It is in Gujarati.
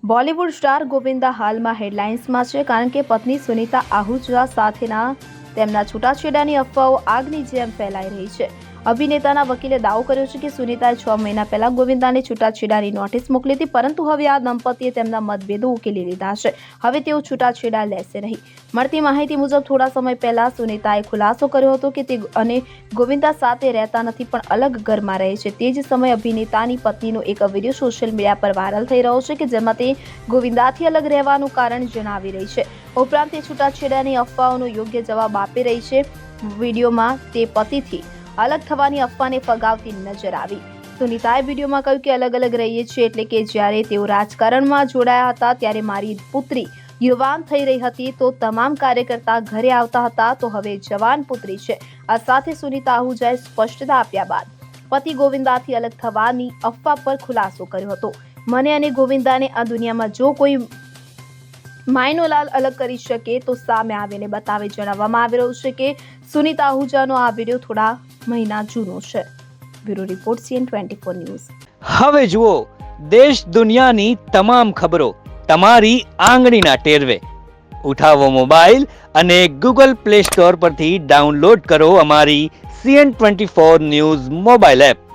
બોલિવૂડ સ્ટાર ગોવિંદા હાલમાં હેડલાઇન્સમાં છે કારણ કે પત્ની સુનીતા આહુજા સાથેના તેમના છૂટાછેડાની અફવાઓ આગની જેમ ફેલાઈ રહી છે. અભિનેતાના વકીલે દાવો કર્યો છે કે સુનીતાએ 6 મહિના પહેલા ગોવિંદાને છૂટાછેડાની નોટિસ મોકલી હતી, પરંતુ હવે આ દંપતીએ તેમના મતભેદો ઉકેલી લીધા છે. હવે તેઓ છૂટાછેડા લેશે નહીં. મળતી માહિતી મુજબ થોડા સમય પહેલા સુનીતાએ ખુલાસો કર્યો હતો કે તે અને ગોવિંદા સાથે રહેતા નથી પણ અલગ ઘરમાં રહે છે. તે જ સમયે અભિનેતાની પત્નીનો એક વિડીયો સોશિયલ મીડિયા પર વાયરલ થઈ રહ્યો છે કે જેમાં તે ગોવિંદાથી અલગ રહેવાનું કારણ જણાવી રહી છે. ઉપરાંત તે છૂટાછેડાની અફવાઓનો યોગ્ય જવાબ આપી રહી છે. વિડીયોમાં તે પતિથી અલગ થવાની અફવાને ફગાવતી નજર આવી. સુનીતાએ વિડીયોમાં કહ્યું કે અલગ અલગ રહીએ છીએ એટલે કે જ્યારે તેઓ રાજકારણમાં જોડાયા હતા ત્યારે મારી પુત્રી યુવાન થઈ રહી હતી તો તમામ કાર્યકર્તા ઘરે આવતા હતા, તો હવે જવાન પુત્રી છે. આ સાથે સુનીતા આહુજાએ સ્પષ્ટતા આપ્યા બાદ પતિ ગોવિંદાથી અલગ થવાની અફવા પર ખુલાસો કર્યો હતો. મને અને ગોવિંદાને આ દુનિયામાં જો કોઈ માયનોલાલ અલગ કરી શકે તો સામે આવીને બતાવે. જણાવવામાં આવી રહ્યું છે કે સુનીતા આહુજાનો આ વિડીયો થોડા મહિના જૂનો છે. Bureau report CN24 news. હવે જુઓ દેશ દુનિયાની તમામ ખબરો તમારી આંગળીના ટેરવે. ઉઠાવો મોબાઈલ અને Google Play Store પરથી ડાઉનલોડ કરો અમારી CN24 ન્યૂઝ મોબાઈલ એપ.